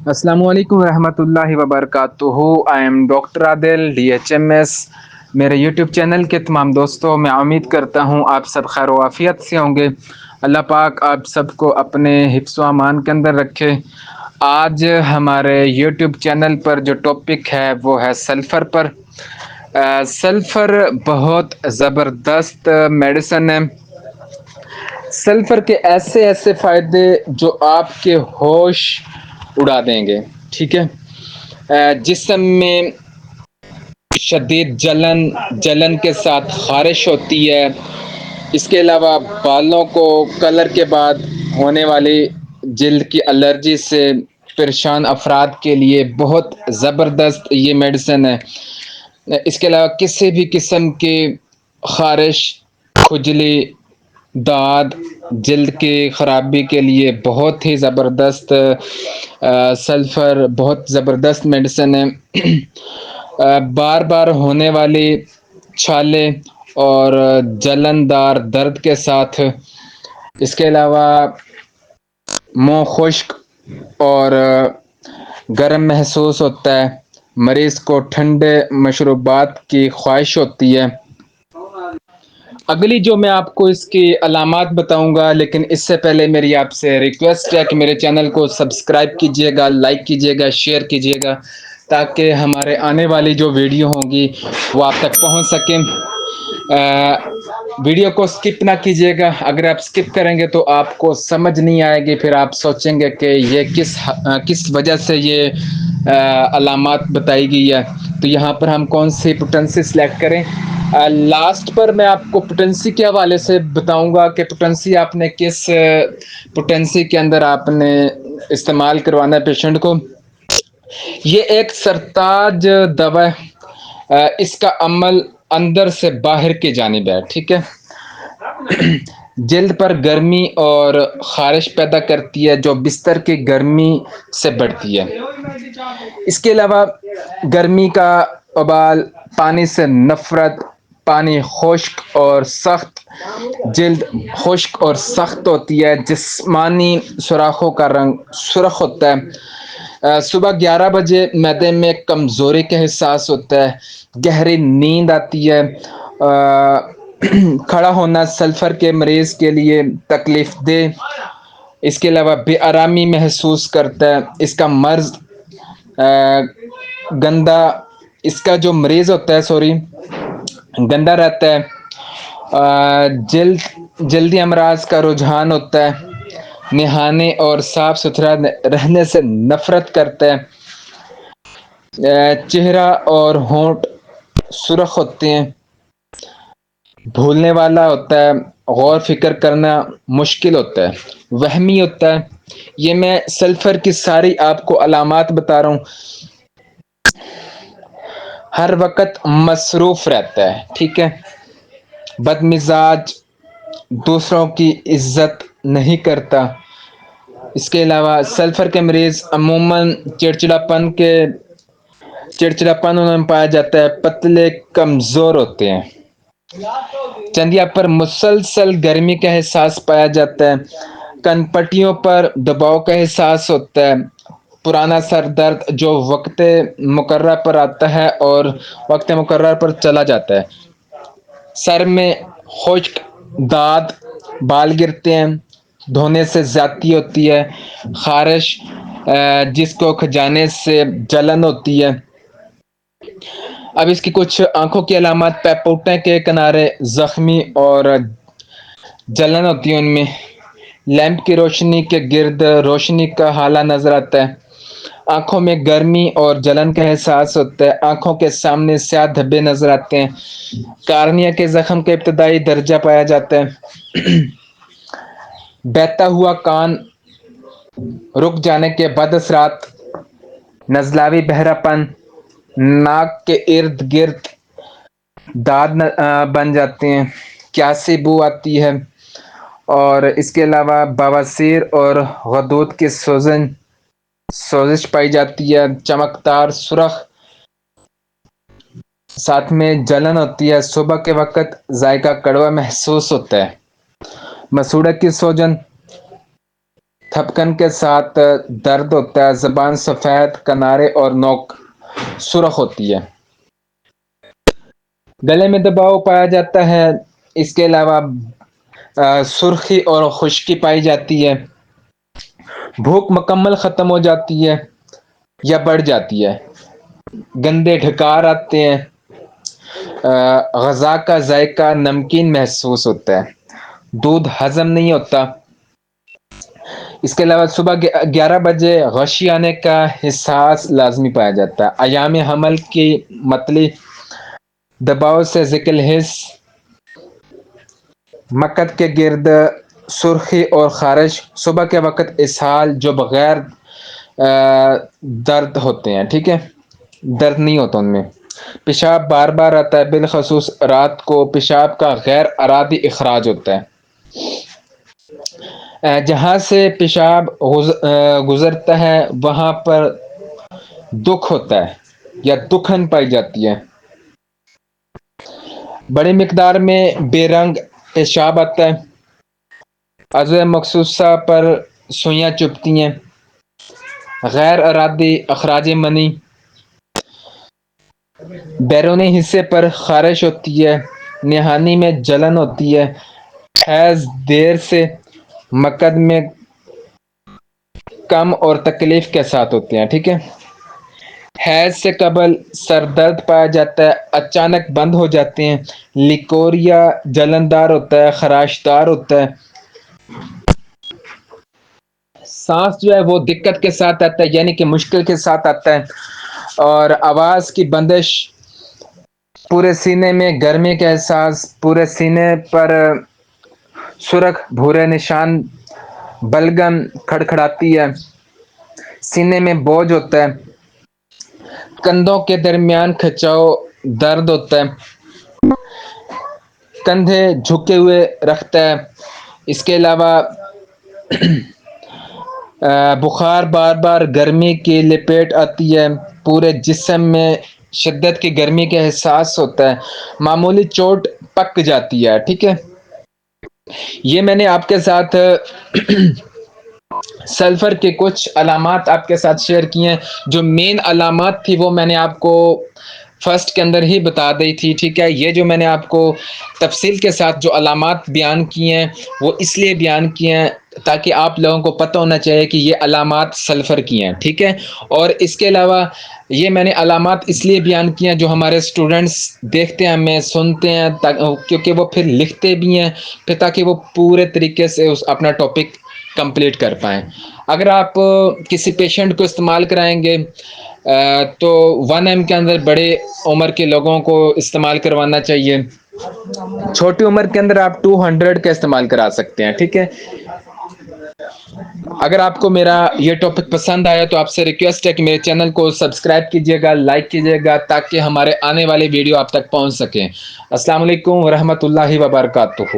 السلام علیکم ورحمۃ اللہ وبرکاتہ. I am doctor Adil DHMS. میرے یوٹیوب چینل کے تمام دوستوں میں امید کرتا ہوں آپ سب خیر و عافیت سے ہوں گے. اللہ پاک آپ سب کو اپنے حفظ و امان کے اندر رکھے. آج ہمارے یوٹیوب چینل پر جو ٹاپک ہے وہ ہے سلفر پر. سلفر بہت زبردست میڈیسن ہے. سلفر کے ایسے ایسے فائدے جو آپ کے ہوش اڑا دیں گے. ٹھیک ہے. جسم میں شدید جلن کے ساتھ خارش ہوتی ہے. اس کے علاوہ بالوں کو کلر کے بعد ہونے والی جلد کی الرجی سے پریشان افراد کے لیے بہت زبردست یہ میڈیسن ہے. اس کے علاوہ کسی بھی قسم کی خارش، کھجلی، داد، جلد کی خرابی کے لیے بہت ہی زبردست سلفر بہت زبردست میڈیسن ہے. بار بار ہونے والی چھالے اور جلن دار درد کے ساتھ اس کے علاوہ منہ خشک اور گرم محسوس ہوتا ہے. مریض کو ٹھنڈے مشروبات کی خواہش ہوتی ہے. اگلی جو میں آپ کو اس کی علامات بتاؤں گا، لیکن اس سے پہلے میری آپ سے ریکویسٹ ہے کہ میرے چینل کو سبسکرائب کیجیے گا، لائک کیجیے گا، شیئر کیجیے گا، تاکہ ہمارے آنے والی جو ویڈیو ہوں گی وہ آپ تک پہنچ سکیں. ویڈیو کو سکپ نہ کیجیے گا. اگر آپ سکپ کریں گے تو آپ کو سمجھ نہیں آئے گی، پھر آپ سوچیں گے کہ یہ کس وجہ سے یہ علامات بتائی گئی ہے. تو یہاں پر ہم کون سی پوٹنسی سلیکٹ کریں. لاسٹ پر میں آپ کو پوٹنسی کے حوالے سے بتاؤں گا کہ پوٹنسی آپ نے کس پوٹنسی کے اندر آپ نے استعمال کروانا ہے پیشنٹ کو. یہ ایک سرتاج دوا ہے. اس کا عمل اندر سے باہر کی جانب ہے. ٹھیک ہے. جلد پر گرمی اور خارش پیدا کرتی ہے جو بستر کی گرمی سے بڑھتی ہے. اس کے علاوہ گرمی کا ابال، پانی سے نفرت، پانی خشک اور سخت جلد خشک اور سخت ہوتی ہے. جسمانی سوراخوں کا رنگ سرخ ہوتا ہے. صبح 11 بجے معدے میں کمزوری کا احساس ہوتا ہے. گہری نیند آتی ہے. کھڑا ہونا سلفر کے مریض کے لیے تکلیف دہ. اس کے علاوہ بے آرامی محسوس کرتا ہے. اس کا مرض گندا اس کا جو مریض ہوتا ہے گندا رہتا ہے. جلدی امراض کا رجحان ہوتا ہے. نہانے اور صاف ستھرا رہنے سے نفرت کرتا ہے. چہرہ اور ہونٹ سرخ ہوتے ہیں. بھولنے والا ہوتا ہے. غور فکر کرنا مشکل ہوتا ہے. وہمی ہوتا ہے. یہ میں سلفر کی ساری آپ کو علامات بتا رہا ہوں. ہر وقت مصروف رہتا ہے. ٹھیک ہے. بد مزاج، دوسروں کی عزت نہیں کرتا. اس کے علاوہ سلفر کے مریض عموماً چڑچڑاپن ان میں پایا جاتا ہے. پتلے کمزور ہوتے ہیں. چندیا پر مسلسل گرمی کا احساس پایا جاتا ہے. کن پٹیوں پر دباؤ کا احساس ہوتا ہے. پرانا سر درد جو وقت مقررہ پر آتا ہے اور وقت مقرر پر چلا جاتا ہے. سر میں خشک، داد، بال گرتے ہیں. دھونے سے زیادتی ہوتی ہے. خارش جس کو کھجانے سے جلن ہوتی ہے. اب اس کی کچھ آنکھوں کی علامات: پیپوٹے کے کنارے زخمی اور جلن ہوتی ہے ان میں. لیمپ کی روشنی کے گرد روشنی کا حالہ نظر آتا ہے. آنکھوں میں گرمی اور جلن کا احساس ہوتا ہے. آنکھوں کے سامنے سیاہ دھبے نظر آتے ہیں. کارنیا کے زخم کا ابتدائی درجہ پایا جاتا ہے. بہتا ہوا کان، رک جانے کے بعد اثرات، نزلاوی بہرا پن، ناک کے ارد گرد داد بن جاتے ہیں. کیاسی بو آتی ہے. اور اس کے علاوہ بواسیر اور غدود کی سوزش پائی جاتی ہے. چمکدار سرخ، ساتھ میں جلن ہوتی ہے. صبح کے وقت ذائقہ کڑوا محسوس ہوتا ہے. مسوڑے کی سوجن، تھپکن کے ساتھ درد ہوتا ہے، زبان سفید، کنارے اور نوک سرخ ہوتی ہے، گلے میں دباؤ پایا جاتا ہے، اس کے علاوہ سرخی اور خشکی پائی جاتی ہے، بھوک مکمل ختم ہو جاتی ہے یا بڑھ جاتی ہے، گندے ڈھکار آتے ہیں، غذا کا ذائقہ نمکین محسوس ہوتا ہے، دودھ ہضم نہیں ہوتا، اس کے علاوہ صبح 11 بجے غشی آنے کا احساس لازمی پایا جاتا ہے، ایام حمل کی متلی دباؤ سے ذکل حص، مکد کے گرد سرخی اور خارش، صبح کے وقت اسہال جو بغیر درد ہوتے ہیں، ٹھیک ہے، درد نہیں ہوتا ان میں، پیشاب بار بار آتا ہے، بالخصوص رات کو پیشاب کا غیر ارادی اخراج ہوتا ہے، جہاں سے پیشاب گزرتا ہے وہاں پر دکھ ہوتا ہے یا دکھن پائی جاتی ہے، بڑی مقدار میں بے رنگ پیشاب آتا ہے، عضو مخصوصہ پر سوئیاں چبھتی ہیں، غیر ارادی اخراج منی، بیرونی حصے پر خارش ہوتی ہے، نہانی میں جلن ہوتی ہے، حیض دیر سے مکد میں کم اور تکلیف کے ساتھ ہوتے ہیں، ٹھیک ہے، حیض سے قبل سر درد پایا جاتا ہے، اچانک بند ہو جاتے ہیں، لیکوریا جلندار ہوتا ہے، خراشدار ہوتا ہے، سانس جو ہے وہ دقت کے ساتھ آتا ہے یعنی کہ مشکل کے ساتھ آتا ہے، اور آواز کی بندش، پورے سینے میں گرمی کا احساس، پورے سینے پر سرخ بھورے نشان، بلگم کھڑکھڑاتی ہے، سینے میں بوجھ ہوتا ہے، کندھوں کے درمیان کھچاؤ درد ہوتا ہے، کندھے جھکے ہوئے رکھتا ہے، اس کے علاوہ بخار، بار بار گرمی کی لپیٹ آتی ہے، پورے جسم میں شدت کی گرمی کا احساس ہوتا ہے، معمولی چوٹ پک جاتی ہے، ٹھیک ہے، یہ میں نے آپ کے ساتھ سلفر کے کچھ علامات آپ کے ساتھ شیئر کی ہیں، جو مین علامات تھی وہ میں نے آپ کو فرسٹ کے اندر ہی بتا دی تھی، ٹھیک ہے، یہ جو میں نے آپ کو تفصیل کے ساتھ جو علامات بیان کی ہیں وہ اس لیے بیان کیے ہیں تاکہ آپ لوگوں کو پتہ ہونا چاہیے کہ یہ علامات سلفر کی ہیں، ٹھیک ہے، اور اس کے علاوہ یہ میں نے علامات اس لیے بیان کیے ہیں جو ہمارے اسٹوڈنٹس دیکھتے ہیں، ہمیں سنتے ہیں، کیونکہ وہ پھر لکھتے بھی ہیں پھر تاکہ وہ پورے طریقے سے اپنا ٹاپک کمپلیٹ کر پائیں، اگر آپ کسی پیشنٹ کو استعمال کرائیں گے تو 1 ایم کے اندر بڑے عمر کے لوگوں کو استعمال کروانا چاہیے، چھوٹی عمر کے اندر آپ 200 کا استعمال کرا سکتے ہیں، ٹھیک ہے، اگر آپ کو میرا یہ ٹاپک پسند آیا تو آپ سے ریکویسٹ ہے کہ میرے چینل کو سبسکرائب کیجیے گا، لائک کیجیے گا تاکہ ہمارے آنے والے ویڈیو آپ تک پہنچ سکیں۔ السلام علیکم ورحمۃ اللہ وبرکاتہ۔